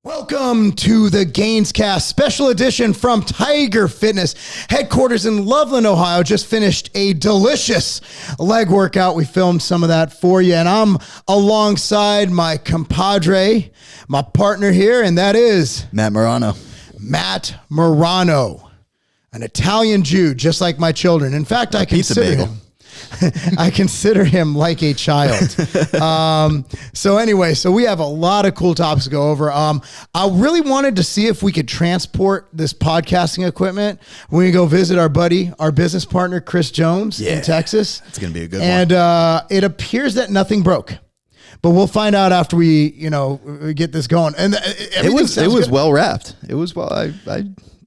Welcome to the GainzCast special edition from Tiger Fitness headquarters in Lobliner, Ohio. Just finished a delicious leg workout. We filmed some of that for you, and I'm alongside my compadre, my partner here, and that is Matt Marano. Matt Marano, an Italian Jew, just like my children. In fact, I consider him. I consider him like a child. So we have a lot of cool topics to go over. I really wanted to see if we could transport this podcasting equipment when we go visit our buddy, our business partner, Chris Jones in Texas. It's going to be a good one. And it appears that nothing broke. But we'll find out after we get this going. And it was well wrapped. It was well.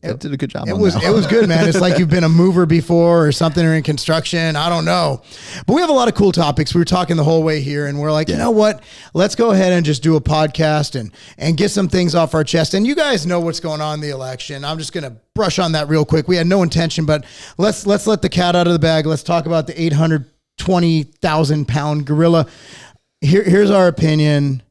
I did a good job. It was good, man. It's like you've been a mover before or something, or in construction. I don't know, but we have a lot of cool topics. We were talking the whole way here, and we're like, you know what? Let's go ahead and just do a podcast and get some things off our chest. And you guys know what's going on in the election. I'm just gonna brush on that real quick. We had no intention, but let's let the cat out of the bag. Let's talk about the 820,000 pound gorilla. Here's our opinion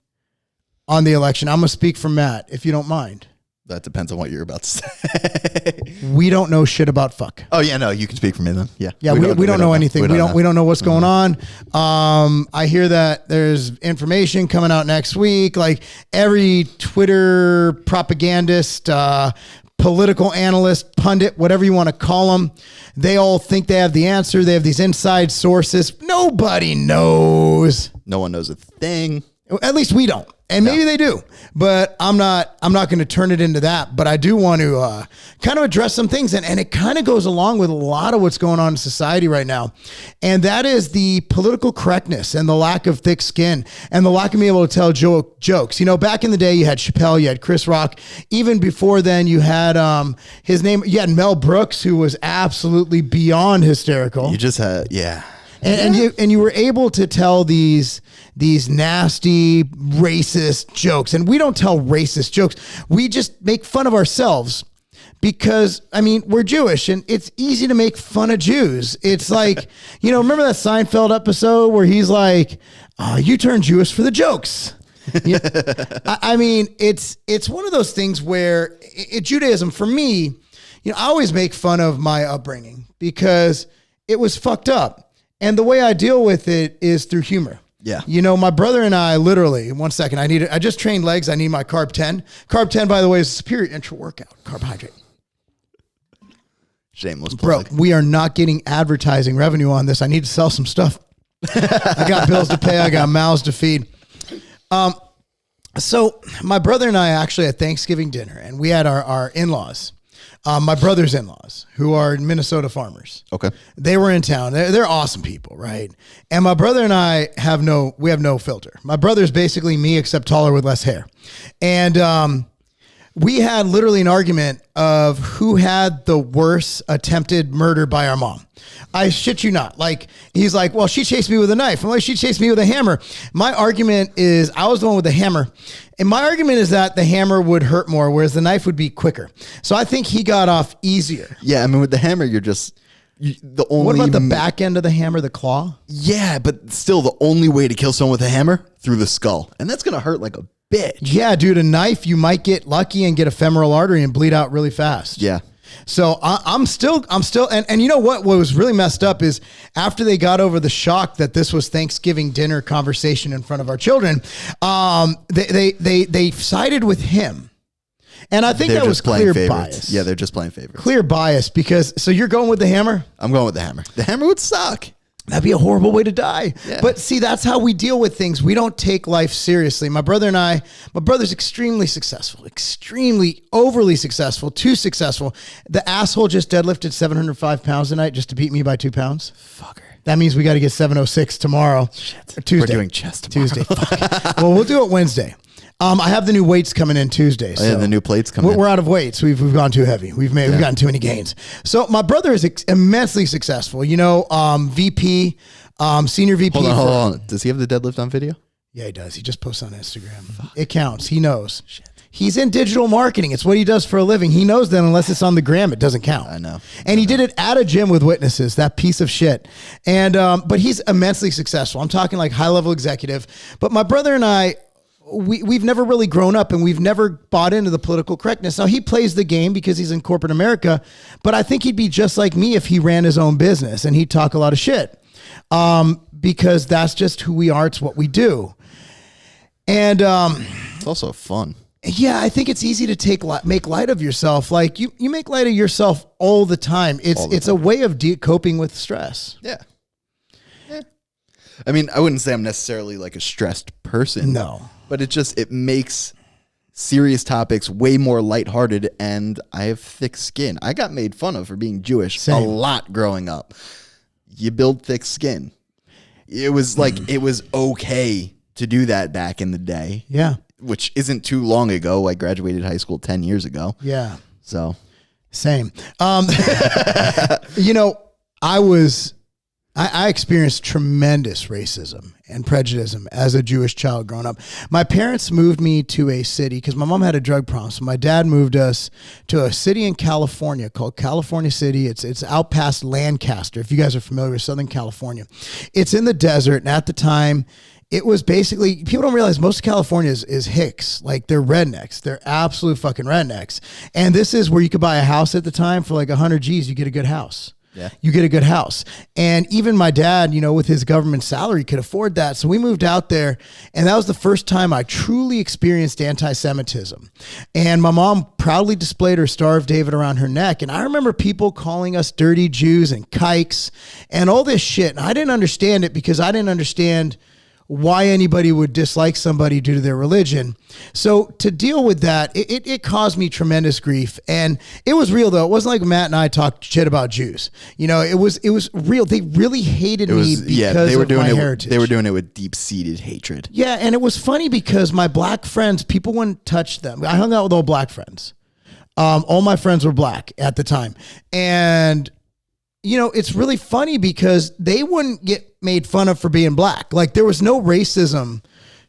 on the election. I'm gonna speak for Matt, if you don't mind. That depends on what you're about to say. We don't know shit about fuck. Oh yeah, no, you can speak for me then. Yeah. We don't know anything. We don't know what's going on. I hear that there's information coming out next week. Like every Twitter propagandist, political analyst, pundit, whatever you want to call them, they all think they have the answer. They have these inside sources. Nobody knows. No one knows a thing. At least we don't. And maybe they do, but I'm not going to turn it into that. But I do want to kind of address some things. And it kind of goes along with a lot of what's going on in society right now. And that is the political correctness and the lack of thick skin and the lack of being able to tell jokes. You know, back in the day, you had Chappelle, you had Chris Rock. Even before then, you had you had Mel Brooks, who was absolutely beyond hysterical. You just had, And you were able to tell these nasty racist jokes. And we don't tell racist jokes. We just make fun of ourselves because, I mean, we're Jewish and it's easy to make fun of Jews. It's like, remember that Seinfeld episode where he's like, oh, you turn Jewish for the jokes. I mean, it's one of those things where Judaism, for me, I always make fun of my upbringing because it was fucked up. And the way I deal with it is through humor. Yeah. My brother and I literally, one second, I just trained legs. I need my Carb 10. Carb 10, by the way, is a superior intra-workout carbohydrate. Shameless plug. Bro, we are not getting advertising revenue on this. I need to sell some stuff. I got bills to pay. I got mouths to feed. So my brother and I actually had Thanksgiving dinner, and we had our in-laws. My brother's in-laws, who are Minnesota farmers. Okay. They were in town. They're awesome people, right? And my brother and I have no filter. My brother's basically me, except taller with less hair. And we had literally an argument of who had the worst attempted murder by our mom. I shit you not. Like, he's like, well, she chased me with a knife. I'm like, she chased me with a hammer. My argument is I was the one with the hammer. And my argument is that the hammer would hurt more, whereas the knife would be quicker. So I think he got off easier. Yeah, I mean, with the hammer, the only... What about the back end of the hammer, the claw? Yeah, but still, the only way to kill someone with a hammer, through the skull. And that's going to hurt like a bitch. Yeah, dude, a knife, you might get lucky and get a femoral artery and bleed out really fast. Yeah. So I'm still, and you know what was really messed up is after they got over the shock that this was Thanksgiving dinner conversation in front of our children, they sided with him. And I think that was clear bias. Yeah, they're just playing favorites. Clear bias because, so you're going with the hammer? I'm going with the hammer. The hammer would suck. That'd be a horrible way to die. Yeah. But see, that's how we deal with things. We don't take life seriously. My brother's extremely successful, extremely overly successful, too successful. The asshole just deadlifted 705 pounds tonight just to beat me by 2 pounds. Fucker. That means we got to get 706 tomorrow. Shit. Or Tuesday. We're doing chest tomorrow. Tuesday. Fuck. Well, we'll do it Wednesday. I have the new weights coming in Tuesday. So the new plates coming in. We're out of weights. We've gone too heavy. We've gotten too many gains. So my brother is immensely successful. VP, senior VP. Hold on. Does he have the deadlift on video? Yeah, he does. He just posts on Instagram. Fuck. It counts. He knows. Shit. He's in digital marketing. It's what he does for a living. He knows that unless it's on the gram, it doesn't count. I know. And he did it at a gym with witnesses, that piece of shit. And but he's immensely successful. I'm talking like high-level executive. But my brother and I, we've never really grown up and we've never bought into the political correctness. Now, he plays the game because he's in corporate America, but I think he'd be just like me if he ran his own business and he'd talk a lot of shit because that's just who we are. It's what we do. And it's also fun. Yeah, I think it's easy to make light of yourself. Like you make light of yourself all the time. It's a way of coping with stress. Yeah. I mean, I wouldn't say I'm necessarily like a stressed person. No. But it makes serious topics way more lighthearted, and I have thick skin. I got made fun of for being Jewish a lot growing up. You build thick skin. It was like it was okay to do that back in the day. Yeah. Which isn't too long ago. I graduated high school 10 years ago. Yeah. So. Same. I experienced tremendous racism and prejudice as a Jewish child growing up. My parents moved me to a city because my mom had a drug problem. So my dad moved us to a city in California called California City. It's out past Lancaster. If you guys are familiar with Southern California, it's in the desert. And at the time, it was basically, people don't realize most of California is hicks. Like they're rednecks. They're absolute fucking rednecks. And this is where you could buy a house at the time for like 100 G's. You get a good house. Yeah. You get a good house. And even my dad, with his government salary could afford that. So we moved out there and that was the first time I truly experienced anti-Semitism. And my mom proudly displayed her Star of David around her neck. And I remember people calling us dirty Jews and kikes and all this shit. And I didn't understand it because I didn't understand why anybody would dislike somebody due to their religion. So to deal with that, it caused me tremendous grief. And it was real though. It wasn't like Matt and I talked shit about Jews. It was real. They really hated me because of my heritage. They were doing it with deep-seated hatred. Yeah, and it was funny because my black friends, people wouldn't touch them. I hung out with all black friends. All my friends were black at the time. And it's really funny because they wouldn't get made fun of for being black. Like there was no racism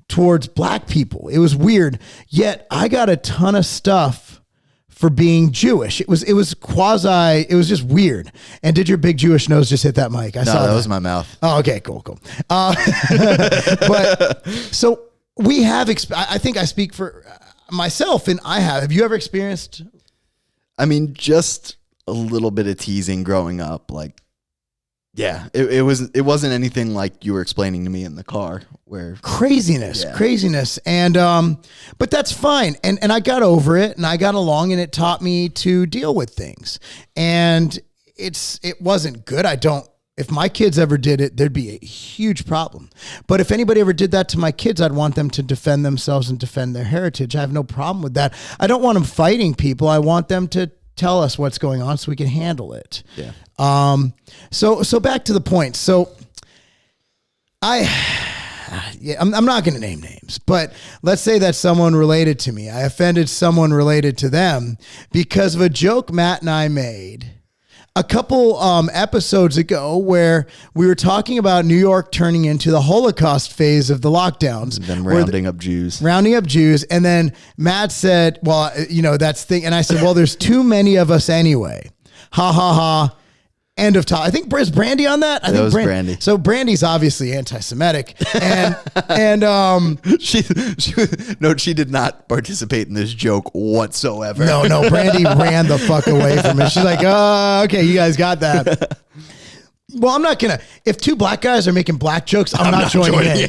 towards black people. It was weird. Yet I got a ton of stuff for being Jewish. It was just weird. And did your big Jewish nose just hit that mic? I saw that was my mouth. Oh, okay, cool. But so we have, I think I speak for myself and have you ever experienced? I mean, just a little bit of teasing growing up. Like, yeah, it wasn't anything like you were explaining to me in the car where craziness. And, but that's fine. And I got over it and I got along and it taught me to deal with things. And it wasn't good. If my kids ever did it, there'd be a huge problem. But if anybody ever did that to my kids, I'd want them to defend themselves and defend their heritage. I have no problem with that. I don't want them fighting people. I want them to tell us what's going on so we can handle it. Yeah. So back to the point. So I'm not going to name names, but let's say that someone related to me. I offended someone related to them because of a joke Matt and I made a couple episodes ago where we were talking about New York turning into the Holocaust phase of the lockdowns. And then rounding up Jews. And then Matt said, well, that's thing. And I said, well, there's too many of us anyway. Ha ha ha. End of talk. I think is Brandy on that. I think was Brandy. So Brandy's obviously anti-Semitic, and she did not participate in this joke whatsoever. No, Brandy ran the fuck away from it. She's like, oh, okay, you guys got that. Well, I'm not gonna. If two black guys are making black jokes, I'm not joining in.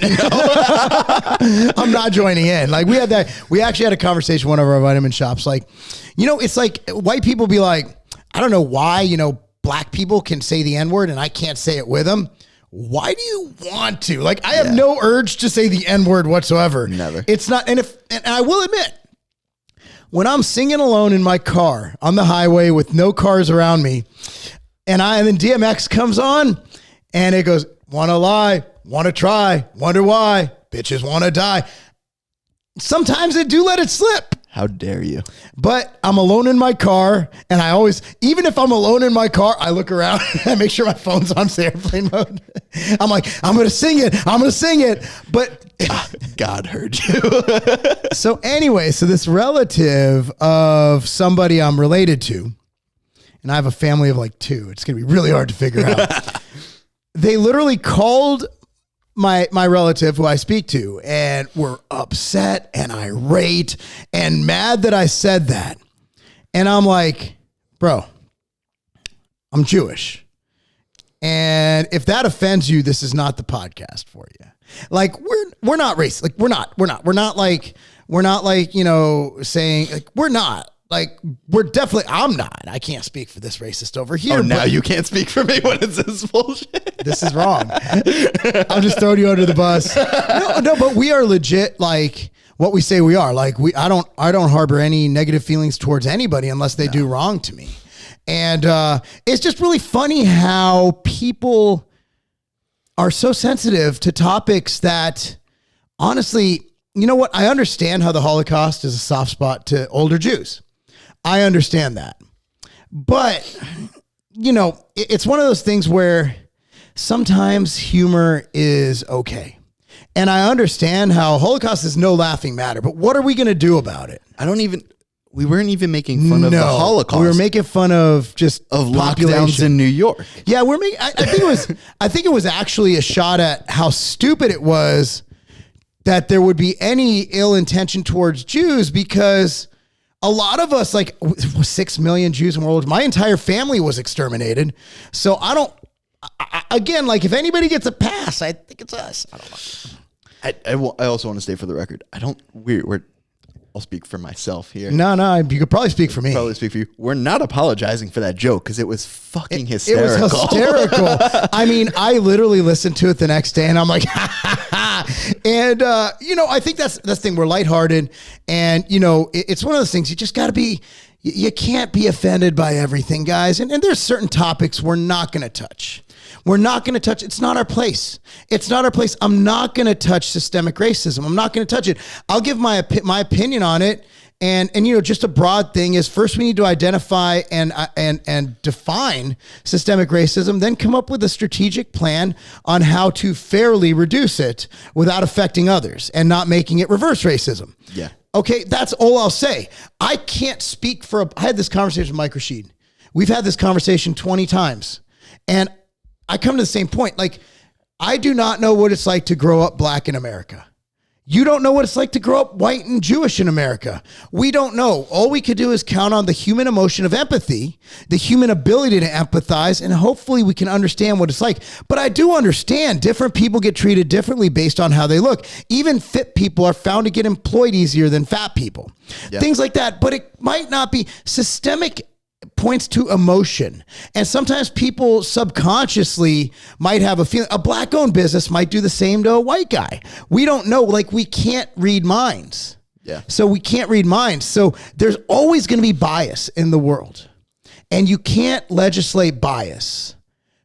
I'm not joining in. Like we actually had a conversation in one of our vitamin shops. Like, it's like white people be like, I don't know why, black people can say the N-word and I can't say it with them. Why do you want to? Like, I have no urge to say the N-word whatsoever. Never. It's not, and I will admit, when I'm singing alone in my car on the highway with no cars around me, and then DMX comes on and it goes, wanna lie, wanna try, wonder why, bitches wanna die. Sometimes I do let it slip. How dare you? But I'm alone in my car, and I always, even if I'm alone in my car, I look around and I make sure my phone's on airplane mode. I'm like, I'm going to sing it. But God heard you. So anyway, this relative of somebody I'm related to, and I have a family of like two. It's going to be really hard to figure out. They literally called my relative who I speak to, and were upset and irate and mad that I said that. And I'm like, bro, I'm Jewish. And if that offends you, this is not the podcast for you. Like, we're not racist. Like, we're not like, you know, saying like, we're not. Like, we're definitely, I'm not. I can't speak for this racist over here. Oh, now you can't speak for me when it's this bullshit. This is wrong. I'm just throwing you under the bus. No, but we are legit like what we say we are. Like, I don't harbor any negative feelings towards anybody unless they do wrong to me. And it's just really funny how people are so sensitive to topics that, honestly, you know what? I understand how the Holocaust is a soft spot to older Jews. I understand that. But, you know, it's one of those things where sometimes humor is okay. And I understand how Holocaust is no laughing matter, but what are we going to do about it? We weren't even making fun of the Holocaust. We were making fun of just lockdowns in New York. Yeah, I think it was actually a shot at how stupid it was that there would be any ill intention towards Jews, because a lot of us, like 6 million Jews in world, my entire family was exterminated. So again, like, if anybody gets a pass, I think it's us. I don't know. I also want to state for the record, I'll speak for myself here. No, you could probably speak for me. Probably speak for you. We're not apologizing for that joke because it was fucking hysterical. It was hysterical. I mean, I literally listened to it the next day and I'm like, ha, ha, ha. And, you know, I think that's the thing. We're lighthearted, and, you know, it's one of those things you just got to be, you can't be offended by everything, guys. And there's certain topics we're not going to touch. We're not going to touch. It's not our place. It's not our place. I'm not going to touch systemic racism. I'm not going to touch it. I'll give my opinion on it. And, you know, just a broad thing is, first we need to identify and define systemic racism, then come up with a strategic plan on how to fairly reduce it without affecting others and not making it reverse racism. Yeah. Okay. That's all I'll say. I can't speak for, I had this conversation with Mike Rashid. We've had this conversation 20 times, and I come to the same point. Like, I do not know what it's like to grow up black in America. You don't know what it's like to grow up white and Jewish in America. We don't know. All we could do is count on the human emotion of empathy, the human ability to empathize, and hopefully we can understand what it's like. But I do understand different people get treated differently based on how they look. Even fit people are found to get employed easier than fat people. Yeah. Things like that. But it might not be systemic. Points to emotion. And sometimes people subconsciously might have a feeling. A black owned business might do the same to a white guy. We don't know. Like, we can't read minds. Yeah. So we can't read minds. So there's always going to be bias in the world, and you can't legislate bias.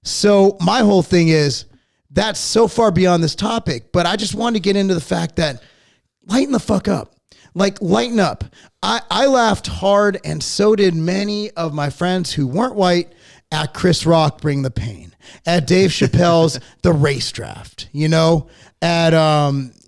So my whole thing is, that's so far beyond this topic, but I just wanted to get into the fact that lighten the fuck up. Like, lighten up. I laughed hard, and so did many of my friends who weren't white, at Chris Rock Bring the Pain, at Dave Chappelle's The Race Draft, you know, at,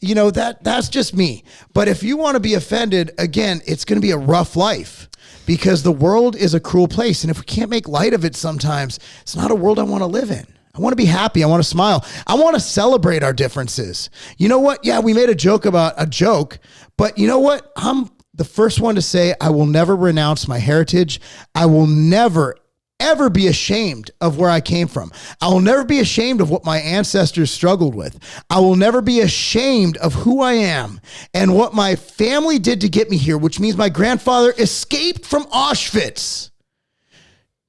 you know, that's just me. But if you want to be offended, again, it's going to be a rough life, because the world is a cruel place. And if we can't make light of it sometimes, it's not a world I want to live in. I want to be happy. I want to smile. I want to celebrate our differences. You know what? Yeah, we made a joke about a joke, but you know what? I'm the first one to say I will never renounce my heritage. I will never, ever be ashamed of where I came from. I will never be ashamed of what my ancestors struggled with. I will never be ashamed of who I am and what my family did to get me here, which means my grandfather escaped from Auschwitz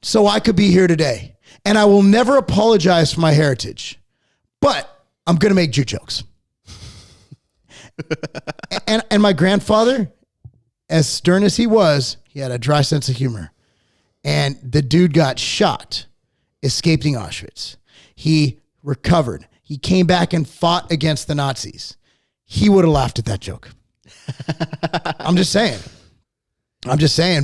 so I could be here today. And I will never apologize for my heritage, but I'm going to make Jew jokes. and my grandfather, as stern as he was, he had a dry sense of humor. And the dude got shot, escaping Auschwitz. He recovered. He came back and fought against the Nazis. He would have laughed at that joke. I'm just saying.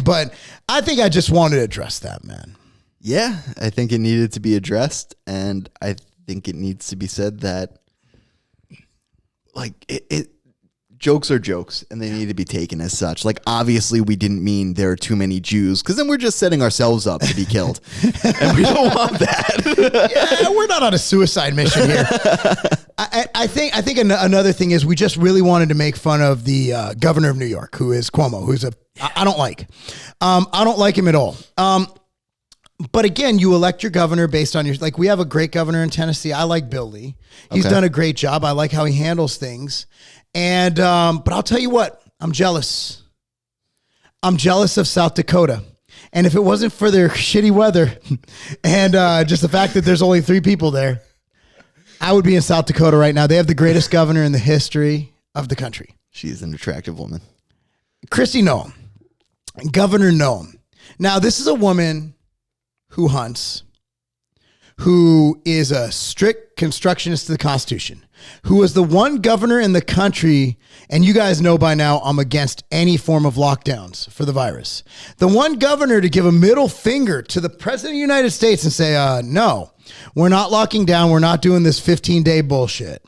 But I think I just wanted to address that, man. Yeah, I think it needed to be addressed, and I think it needs to be said that, like, jokes are jokes, and they need to be taken as such. Like, obviously, we didn't mean there are too many Jews, because then we're just setting ourselves up to be killed, and we don't want that. Yeah, we're not on a suicide mission here. I think another thing is we just really wanted to make fun of the governor of New York, who is Cuomo, who's I don't like. I don't like him at all. But again, you elect your governor based on like we have a great governor in Tennessee. I like Bill Lee. He's done a great job. I like how he handles things. And but I'll tell you what, I'm jealous. I'm jealous of South Dakota. And if it wasn't for their shitty weather and just the fact that there's only 3 people there, I would be in South Dakota right now. They have the greatest governor in the history of the country. She's an attractive woman. Kristi Noem, Governor Noem. Now, this is a woman who hunts, who is a strict constructionist to the Constitution, who was the one governor in the country, and you guys know by now I'm against any form of lockdowns for the virus. The one governor to give a middle finger to the President of the United States and say, no, we're not locking down. We're not doing this 15-day bullshit.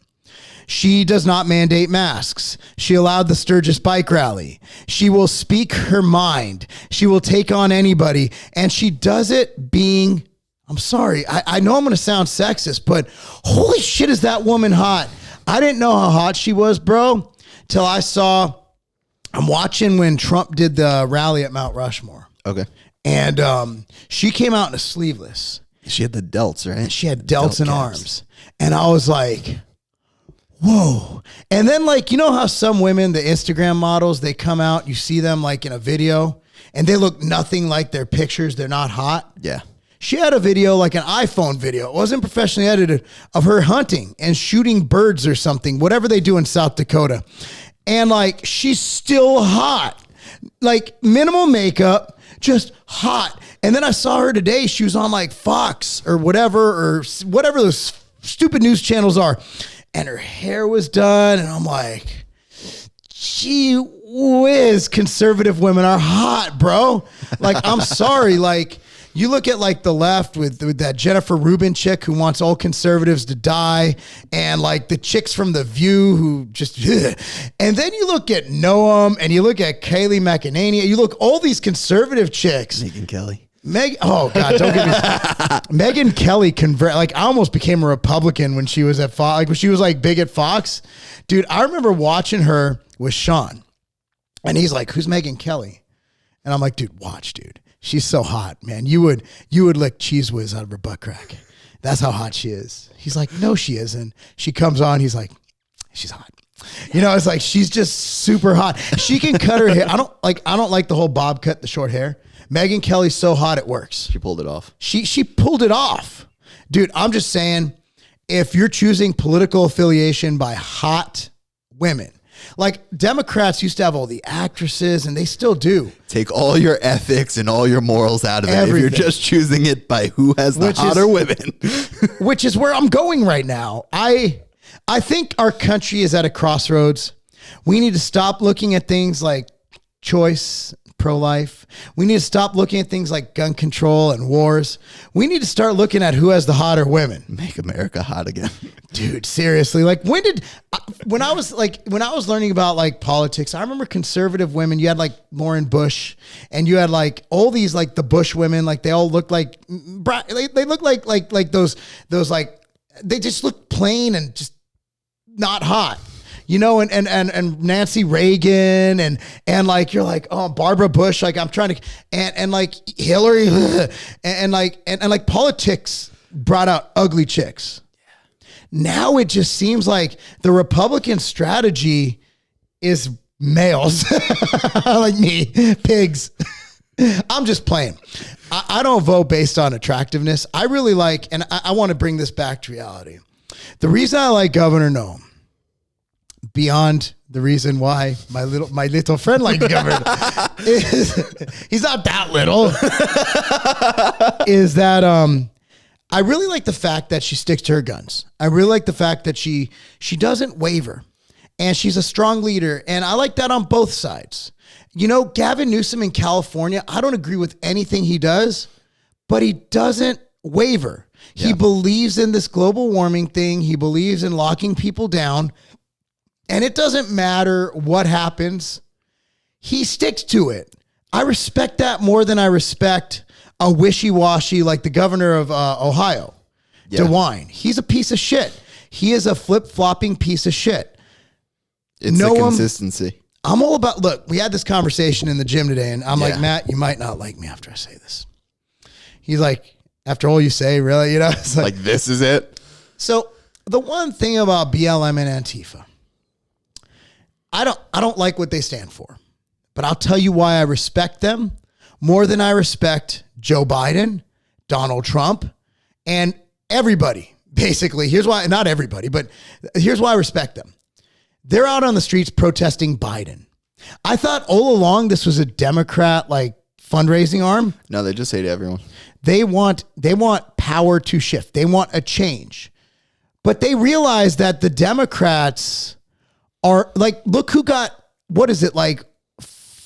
She does not mandate masks. She allowed the Sturgis bike rally. She will speak her mind. She will take on anybody. And she does it being, I'm sorry, I know I'm going to sound sexist, but holy shit, is that woman hot. I didn't know how hot she was, bro, till I'm watching when Trump did the rally at Mount Rushmore. Okay. And she came out in a sleeveless. She had the delts, right? She had delts and arms. And I was like, whoa. And then like, you know how some women, the Instagram models, they come out, you see them like in a video and they look nothing like their pictures. They're not hot. Yeah. She had a video, like an iPhone video. It wasn't professionally edited, of her hunting and shooting birds or something, whatever they do in South Dakota. And like, she's still hot, like minimal makeup, just hot. And then I saw her today. She was on like Fox or whatever those stupid news channels are. And her hair was done. And I'm like, gee whiz, conservative women are hot, bro. Like, I'm sorry. Like, you look at like the left with that Jennifer Rubin chick who wants all conservatives to die, and like the chicks from The View who just, and then you look at Noam and you look at Kayleigh McEnany, you look all these conservative chicks. Megyn Kelly. Oh God, don't get me. Megyn Kelly like I almost became a Republican when she was at Fox. Like when she was like big at Fox, dude. I remember watching her with Sean, and he's like, "Who's Megyn Kelly?" And I'm like, "Dude, watch, dude. She's so hot, man. You would lick Cheese Whiz out of her butt crack. That's how hot she is." He's like, "No, she isn't." She comes on. He's like, "She's hot." You know, it's like she's just super hot. She can cut her hair. I don't like the whole bob cut, the short hair. Megyn Kelly's so hot it works. She pulled it off. She pulled it off. Dude, I'm just saying, if you're choosing political affiliation by hot women, like Democrats used to have all the actresses and they still do. Take all your ethics and all your morals out of Everything. it if you're just choosing it by who has the hotter women. Which is where I'm going right now. I think our country is at a crossroads. We need to stop looking at things like choice, pro-life. We need to stop looking at things like gun control and wars. We need to start looking at who has the hotter women. Make America hot again. Dude, seriously. Like when I was learning about like politics, I remember conservative women, you had like Lauren Bush and you had like all these, like the Bush women, like they all looked like, they look like those like, they just look plain and just not hot. You know, and Nancy Reagan and like you're like, oh, Barbara Bush, like I'm trying to and like Hillary and like politics brought out ugly chicks. Now it just seems like the Republican strategy is males like me, pigs. I'm just playing. I don't vote based on attractiveness. I really like, and I want to bring this back to reality. The reason I like Governor Noem, beyond the reason why my little friend likes Governor, he's not that little, is that I really like the fact that she sticks to her guns. I really like the fact that she doesn't waver, and she's a strong leader, and I like that on both sides. You know, Gavin Newsom in California, I don't agree with anything he does, but he doesn't waver. Yeah. He believes in this global warming thing. He believes in locking people down. And it doesn't matter what happens. He sticks to it. I respect that more than I respect a wishy-washy like the governor of Ohio, DeWine. He's a piece of shit. He is a flip-flopping piece of shit. It's the consistency. I'm all about, look, we had this conversation in the gym today, and I'm Yeah. like, Matt, you might not like me after I say this. He's like, after all you say, really? You know, it's Like, this is it? So the one thing about BLM and Antifa, I don't like what they stand for, but I'll tell you why I respect them more than I respect Joe Biden, Donald Trump, and everybody. Basically, here's why, not everybody, but here's why I respect them. They're out on the streets protesting Biden. I thought all along this was a Democrat like fundraising arm. No, they just hate everyone. They want power to shift. They want a change. But they realize that the Democrats are like, look who got, what is it, like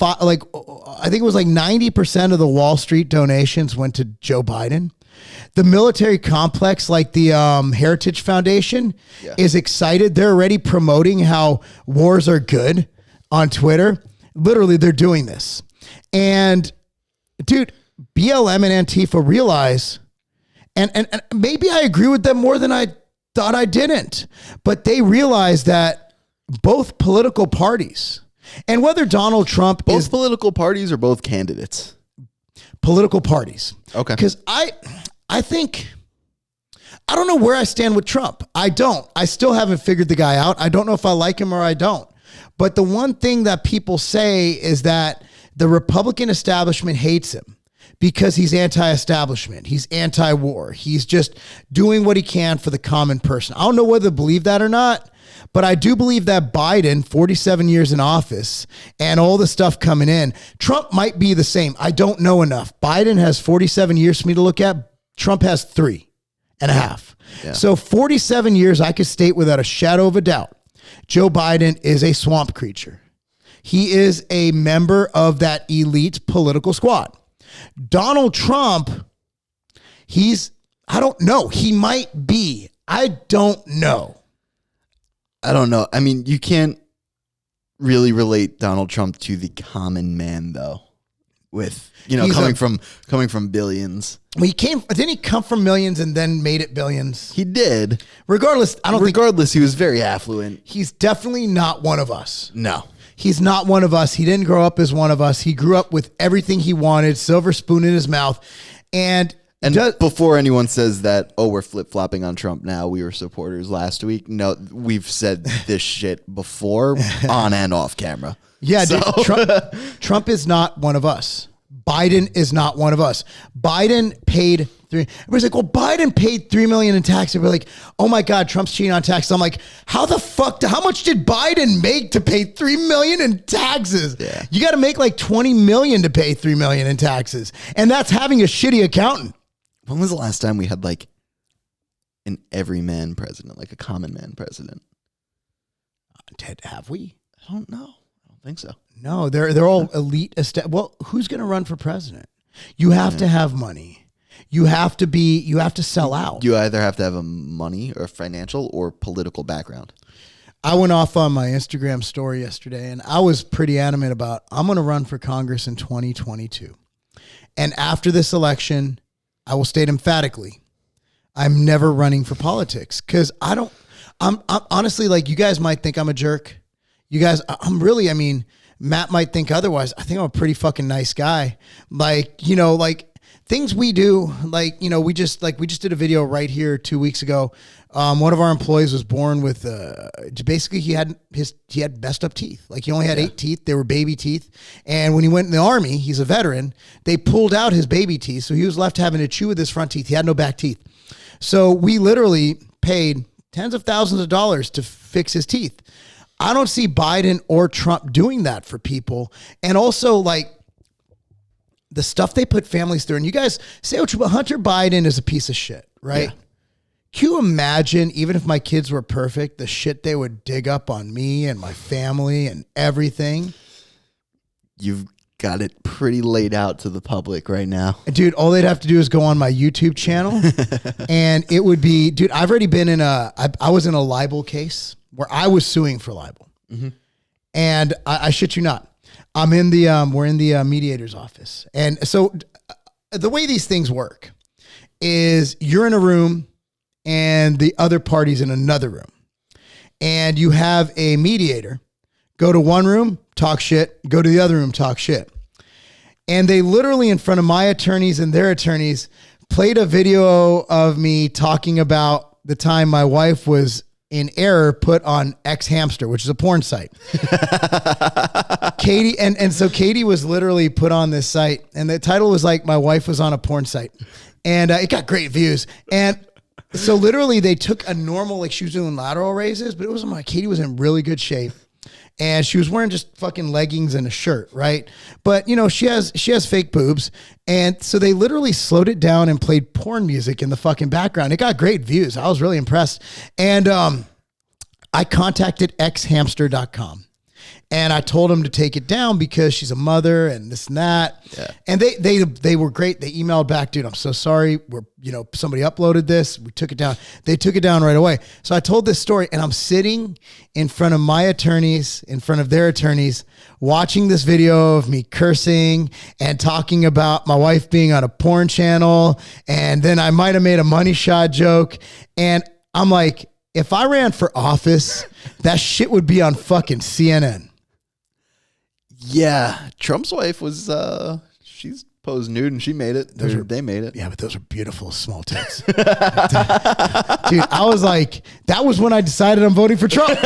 I think it was like 90% of the Wall Street donations went to Joe Biden. The military complex, like the Heritage Foundation, is excited. They're already promoting how wars are good on Twitter. Literally, they're doing this. And dude, BLM and Antifa realize, and maybe I agree with them more than I thought I didn't, but they realize that both political parties, and whether Donald Trump Both is political parties or both candidates? political parties. Okay. Because I think, I don't know where I stand with Trump. I don't. I still haven't figured the guy out. I don't know if I like him or I don't. But the one thing that people say is that the Republican establishment hates him because he's anti-establishment. He's anti-war. He's just doing what he can for the common person. I don't know whether to believe that or not, but I do believe that Biden, 47 years in office, and all the stuff coming in, Trump might be the same. I don't know enough. Biden has 47 years for me to look at. Trump has 3.5. Yeah. So 47 years, I could state without a shadow of a doubt, Joe Biden is a swamp creature. He is a member of that elite political squad. Donald Trump, I don't know. He might be. I don't know. I don't know. I mean, you can't really relate Donald Trump to the common man, though. With, coming from billions. Well, didn't he come from millions and then made it billions? He did. Regardless, he was very affluent. He's definitely not one of us. No. He's not one of us. He didn't grow up as one of us. He grew up with everything he wanted, silver spoon in his mouth. And before anyone says that, oh, we're flip-flopping on Trump now, we were supporters last week. No, we've said this shit before on and off camera. Yeah, dude, Trump is not one of us. Biden is not one of us. Biden paid everybody's like, well, Biden paid $3 million in taxes. We're like, oh my God, Trump's cheating on taxes. I'm like, how much did Biden make to pay $3 million in taxes? Yeah. You got to make like $20 million to pay $3 million in taxes. And that's having a shitty accountant. When was the last time we had like an everyman president, like a common man president? Have we? I don't know. I don't think so. No, they're all elite. Well, who's going to run for president? You have to have money. You have to sell out. You either have to have a money or financial or political background. I went off on my Instagram story yesterday and I was pretty adamant about, I'm going to run for Congress in 2022. And after this election, I will state emphatically, I'm never running for politics because I'm honestly, like, you guys might think I'm a jerk. You guys, Matt might think otherwise. I think I'm a pretty fucking nice guy. Like, things we do, we just did a video right here 2 weeks ago. One of our employees was born with, basically he had messed up teeth. Like, he only had 8 teeth. They were baby teeth. And when he went in the army, he's a veteran, they pulled out his baby teeth. So he was left having to chew with his front teeth. He had no back teeth. So we literally paid tens of thousands of dollars to fix his teeth. I don't see Biden or Trump doing that for people. And also, like, the stuff they put families through. And you guys say, oh, Hunter Biden is a piece of shit, right? Yeah. Can you imagine, even if my kids were perfect, the shit they would dig up on me and my family and everything? You've got it pretty laid out to the public right now. Dude, all they'd have to do is go on my YouTube channel and it would be, dude, I've already been I was in a libel case where I was suing for libel. Mm-hmm. And I shit you not. We're in the mediator's office. And so the way these things work is you're in a room and the other party's in another room. And you have a mediator go to one room, talk shit, go to the other room, talk shit. And they literally, in front of my attorneys and their attorneys, played a video of me talking about the time my wife was in error put on X Hamster, which is a porn site. Katie, and so Katie was literally put on this site, and the title was like, my wife was on a porn site. And it got great views. And so literally they took a normal, like she was doing lateral raises, but it was like Katie was in really good shape. And she was wearing just fucking leggings and a shirt, right? But you know, she has fake boobs. And so they literally slowed it down and played porn music in the fucking background. It got great views. I was really impressed. And I contacted xhamster.com. And I told them to take it down because she's a mother and this and that. Yeah. And they were great. They emailed back, dude, I'm so sorry. Somebody uploaded this. We took it down. They took it down right away. So I told this story, and I'm sitting in front of my attorneys, in front of their attorneys, watching this video of me cursing and talking about my wife being on a porn channel. And then I might have made a money shot joke. And I'm like, if I ran for office, that shit would be on fucking CNN. Yeah, Trump's wife was, she's posed nude and she made it. They made it. Yeah, but those are beautiful small tits. Dude, I was like, that was when I decided I'm voting for Trump.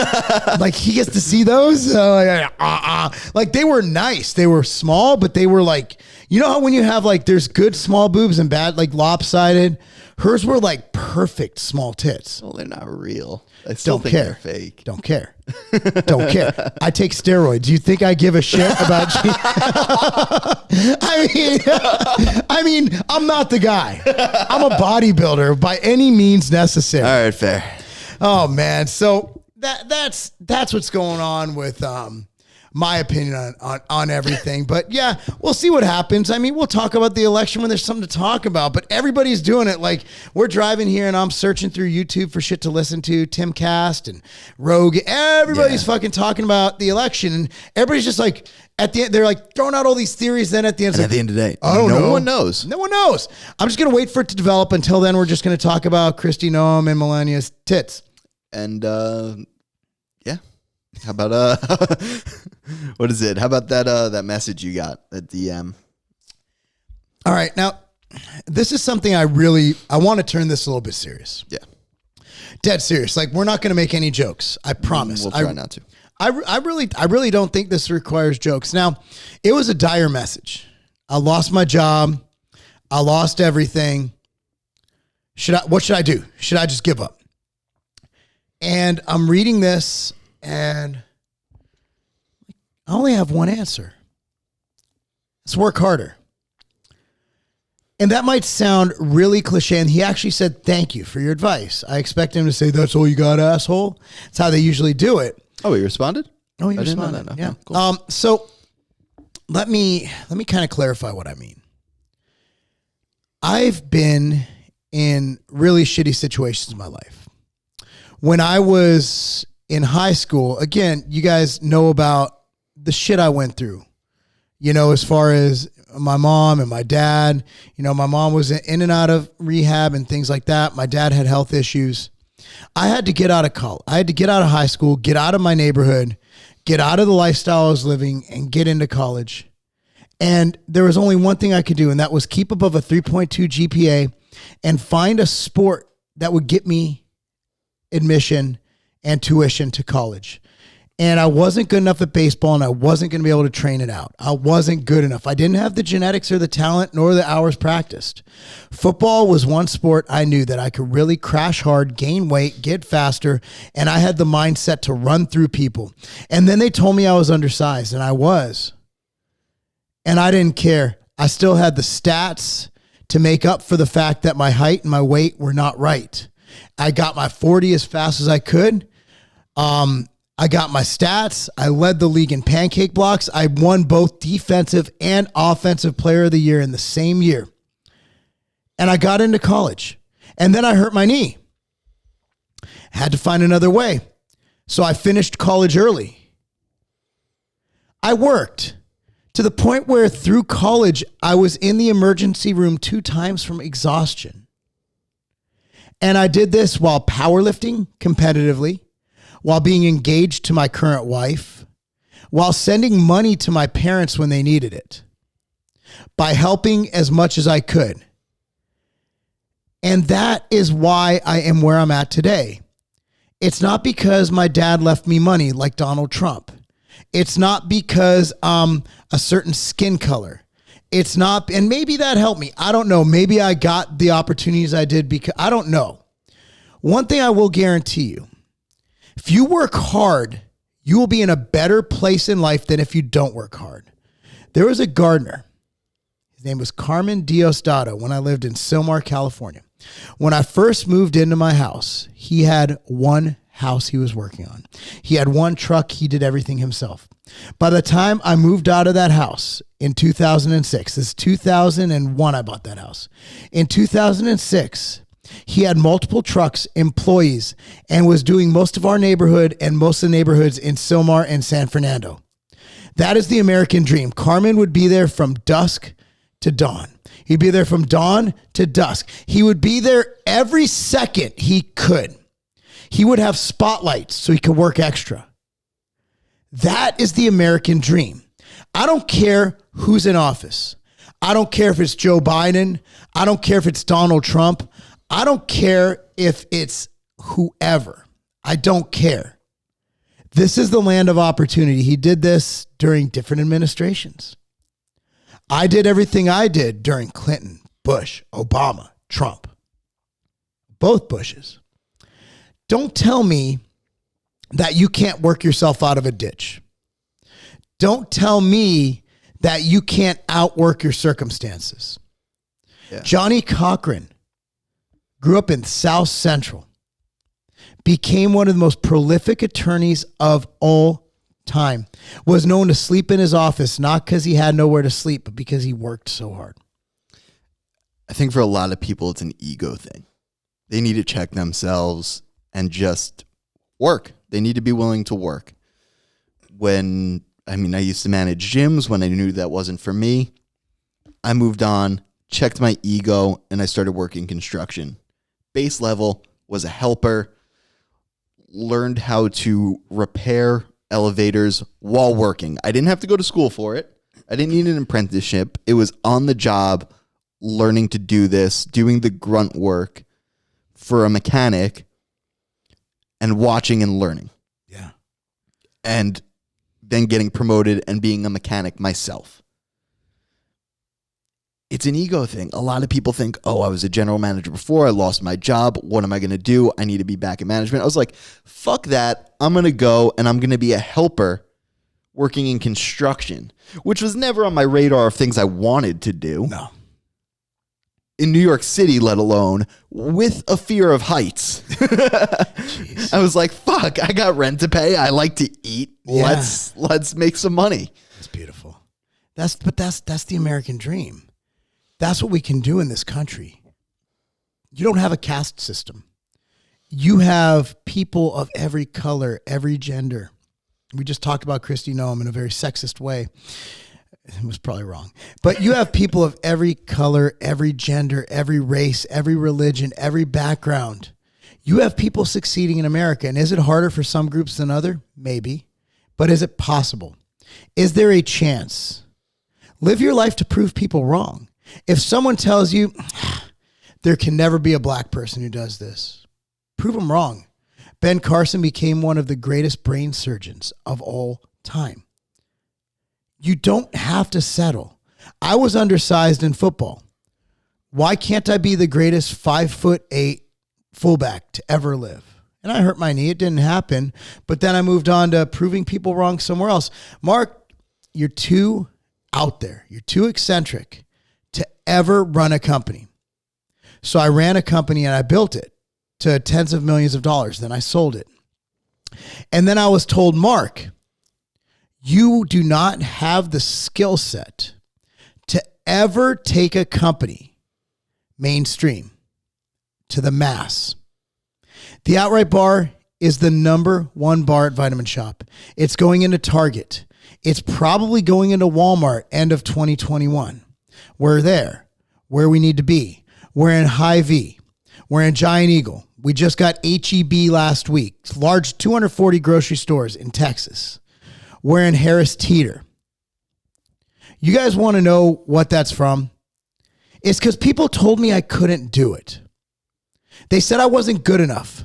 Like, he gets to see those? Like, they were nice. They were small, but they were like, you know how when you have like, there's good small boobs and bad, like lopsided? Hers were like perfect small tits. Well, they're not real. I still think they're fake. Don't care. Don't care. I take steroids. You think I give a shit about you? I mean, I'm not the guy. I'm a bodybuilder by any means necessary. All right, fair. Oh man. So that's what's going on with my opinion on everything. But yeah, we'll see what happens. I mean, we'll talk about the election when there's something to talk about, but everybody's doing it. Like, we're driving here and I'm searching through YouTube for shit to listen to, Timcast and Rogue. Everybody's fucking talking about the election, and everybody's just like, at the end, they're like throwing out all these theories. Then at the end, and at the end of the day, no one knows. No one knows. I'm just going to wait for it to develop. Until then, we're just going to talk about Kristi Noem and Melania's tits. And, yeah. How about what is it? How about that message you got, that DM? All right, now this is something I want to turn this a little bit serious. Yeah, dead serious. Like, we're not going to make any jokes. I promise. We'll try not to. I really don't think this requires jokes. Now, it was a dire message. I lost my job. I lost everything. What should I do? Should I just give up? And I'm reading this, and I only have one answer. Let's work harder. And that might sound really cliche. And he actually said, thank you for your advice. I expect him to say, that's all you got, asshole. That's how they usually do it. Oh, he responded? Oh, he responded. No. Yeah. Cool. So let me kind of clarify what I mean. I've been in really shitty situations in my life. When I was in high school, again, you guys know about the shit I went through, you know, as far as my mom and my dad. You know, my mom was in and out of rehab and things like that. My dad had health issues. I had to get out of college. I had to get out of high school, get out of my neighborhood, get out of the lifestyle I was living, and get into college. And there was only one thing I could do, and that was keep above a 3.2 GPA and find a sport that would get me admission and tuition to college. And I wasn't good enough at baseball, and I wasn't going to be able to train it out. I wasn't good enough. I didn't have the genetics or the talent nor the hours practiced. Football was one sport I knew that I could really crash hard, gain weight, get faster, and I had the mindset to run through people. And then they told me I was undersized, and I was. And I didn't care. I still had the stats to make up for the fact that my height and my weight were not right. I got my 40 as fast as I could. I got my stats. I led the league in pancake blocks. I won both defensive and offensive player of the year in the same year. And I got into college. And then I hurt my knee. Had to find another way. So I finished college early. I worked to the point where through college, I was in the emergency room 2 times from exhaustion. And I did this while powerlifting competitively, while being engaged to my current wife, while sending money to my parents when they needed it, by helping as much as I could. And that is why I am where I'm at today. It's not because my dad left me money like Donald Trump. It's not because I'm a certain skin color. It's not, and maybe that helped me. I don't know. Maybe I got the opportunities I did because I don't know. One thing I will guarantee you, if you work hard, you will be in a better place in life than if you don't work hard. There was a gardener. His name was Carmen Diosdado when I lived in Silmar, California. When I first moved into my house, he had one house he was working on. He had one truck. He did everything himself. By the time I moved out of that house in 2006, this is 2001, I bought that house. In 2006, he had multiple trucks, employees, and was doing most of our neighborhood and most of the neighborhoods in Silmar and San Fernando. That is the American dream. Carmen would be there from dusk to dawn. He'd be there from dawn to dusk. He would be there every second he could. He would have spotlights so he could work extra. That is the American dream. I don't care who's in office. I don't care if it's Joe Biden. I don't care if it's Donald Trump. I don't care if it's whoever. I don't care. This is the land of opportunity. He did this during different administrations. I did everything I did during Clinton, Bush, Obama, Trump. Both Bushes. Don't tell me that you can't work yourself out of a ditch. Don't tell me that you can't outwork your circumstances. Yeah. Johnny Cochran grew up in South Central, became one of the most prolific attorneys of all time, was known to sleep in his office, not because he had nowhere to sleep, but because he worked so hard. I think for a lot of people, it's an ego thing. They need to check themselves and just work. They need to be willing to work. I used to manage gyms when I knew that wasn't for me. I moved on, checked my ego, and I started working construction. Base level, was a helper, learned how to repair elevators while working. I didn't have to go to school for it. I didn't need an apprenticeship. It was on the job, learning to do this, doing the grunt work for a mechanic, and watching and learning. Yeah. And then getting promoted and being a mechanic myself. It's an ego thing. A lot of people think, oh, I was a general manager before. I lost my job. What am I going to do? I need to be back in management. I was like, fuck that. I'm going to go and I'm going to be a helper working in construction, which was never on my radar of things I wanted to do. No. In New York City, let alone with a fear of heights. I was like, fuck, I got rent to pay. I like to eat. Yeah. Let's make some money. That's beautiful. That's the American dream. That's what we can do in this country. You don't have a caste system. You have people of every color, every gender. We just talked about Kristi Noem in a very sexist way. It was probably wrong. But you have people of every color, every gender, every race, every religion, every background. You have people succeeding in America. And is it harder for some groups than other? Maybe. But is it possible? Is there a chance? Live your life to prove people wrong. If someone tells you there can never be a black person who does this, prove them wrong. Ben Carson became one of the greatest brain surgeons of all time. You don't have to settle. I was undersized in football. Why can't I be the greatest 5'8" fullback to ever live? And I hurt my knee. It didn't happen. But then I moved on to proving people wrong somewhere else. Mark, you're too out there. You're too eccentric to ever run a company. So I ran a company and I built it to tens of millions of dollars. Then I sold it. And then I was told, Mark, you do not have the skill set to ever take a company mainstream to the mass. The Outright Bar is the #1 bar at Vitamin Shoppe. It's going into Target. It's probably going into Walmart end of 2021. We're there where we need to be. We're in Hy-Vee. We're in Giant Eagle. We just got HEB last week. Large 240 grocery stores in Texas. We're in Harris Teeter. You guys want to know what that's from? It's because people told me I couldn't do it. They said I wasn't good enough.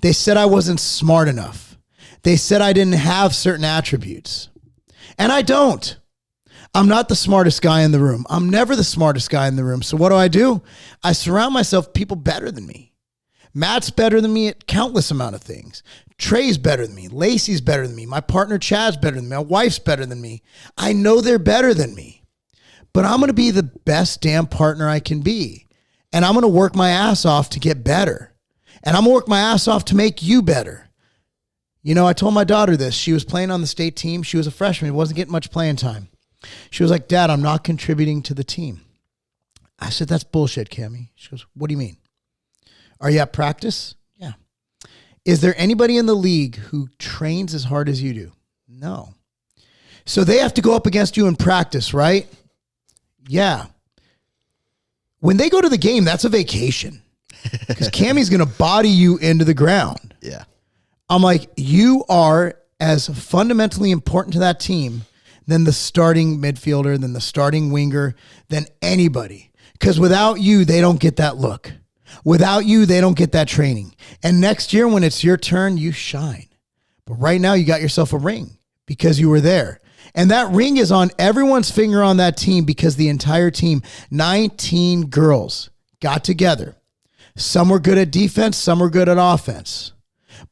They said I wasn't smart enough. They said I didn't have certain attributes. And I don't. I'm not the smartest guy in the room. I'm never the smartest guy in the room. So what do? I surround myself with people better than me. Matt's better than me at countless amount of things. Trey's better than me. Lacey's better than me. My partner Chad's better than me. My wife's better than me. I know they're better than me. But I'm going to be the best damn partner I can be. And I'm going to work my ass off to get better. And I'm going to work my ass off to make you better. You know, I told my daughter this. She was playing on the state team. She was a freshman. Wasn't getting much playing time. She was like, Dad, I'm not contributing to the team. I said, that's bullshit, Cammie. She goes, what do you mean? Are you at practice? Yeah. Is there anybody in the league who trains as hard as you do? No. So they have to go up against you in practice, right? Yeah. When they go to the game, that's a vacation. Because Cammie's going to body you into the ground. Yeah. I'm like, you are as fundamentally important to that team than the starting midfielder, than the starting winger, than anybody. Because without you, they don't get that look. Without you, they don't get that training. And next year, when it's your turn, you shine. But right now, you got yourself a ring because you were there. And that ring is on everyone's finger on that team because the entire team, 19 girls, got together. Some were good at defense, some were good at offense.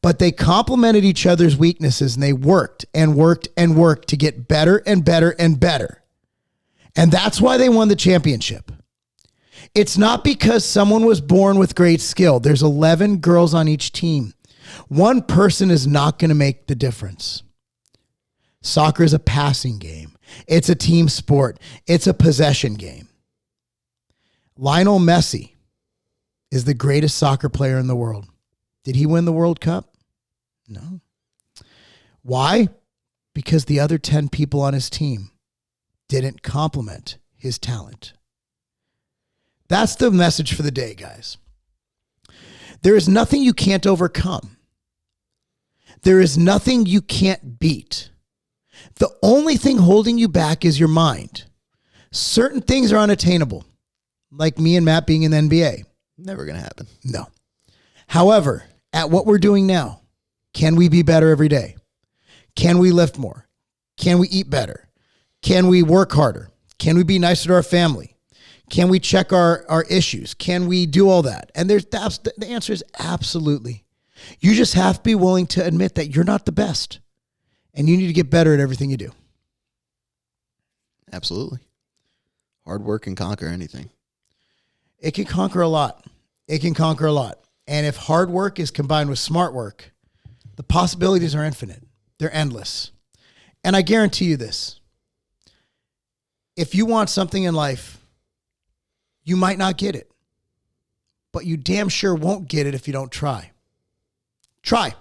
But they complemented each other's weaknesses and they worked and worked and worked to get better and better and better. And that's why they won the championship. It's not because someone was born with great skill. There's 11 girls on each team. One person is not going to make the difference. Soccer is a passing game. It's a team sport. It's a possession game. Lionel Messi is the greatest soccer player in the world. Did he win the World Cup? No. Why? Because the other 10 people on his team didn't complement his talent. That's the message for the day, guys. There is nothing you can't overcome. There is nothing you can't beat. The only thing holding you back is your mind. Certain things are unattainable, like me and Matt being in the NBA. Never going to happen. No. However, at what we're doing now, can we be better every day? Can we lift more? Can we eat better? Can we work harder? Can we be nicer to our family? Can we check our issues? Can we do all that? And the answer is absolutely. You just have to be willing to admit that you're not the best. And you need to get better at everything you do. Absolutely. Hard work can conquer anything. It can conquer a lot. It can conquer a lot. And if hard work is combined with smart work, the possibilities are infinite. They're endless. And I guarantee you this. If you want something in life, you might not get it. But you damn sure won't get it if you don't try. Try.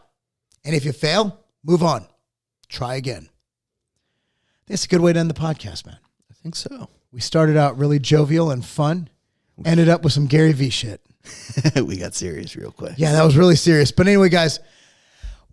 And if you fail, move on. Try again. That's a good way to end the podcast, man. I think so. We started out really jovial and fun. Ended up with some Gary V shit. We got serious real quick. Yeah, that was really serious. But anyway, guys,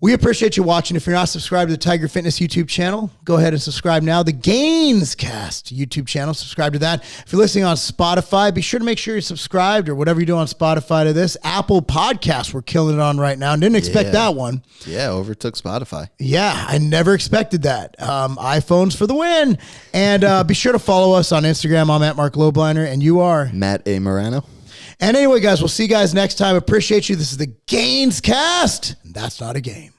we appreciate you watching. If you're not subscribed to the Tiger Fitness YouTube channel, go ahead and subscribe now. The GainzCast YouTube channel, subscribe to that. If you're listening on Spotify, be sure to make sure you're subscribed or whatever you do on Spotify to this. Apple Podcasts, we're killing it on right now. Didn't expect that one. Yeah, overtook Spotify. Yeah, I never expected that. iPhones for the win. And be sure to follow us on Instagram. I'm at Marc Lobliner, and you are? Matt A. Marano. And anyway, guys, we'll see you guys next time. Appreciate you. This is the GainzCast. And that's not a game.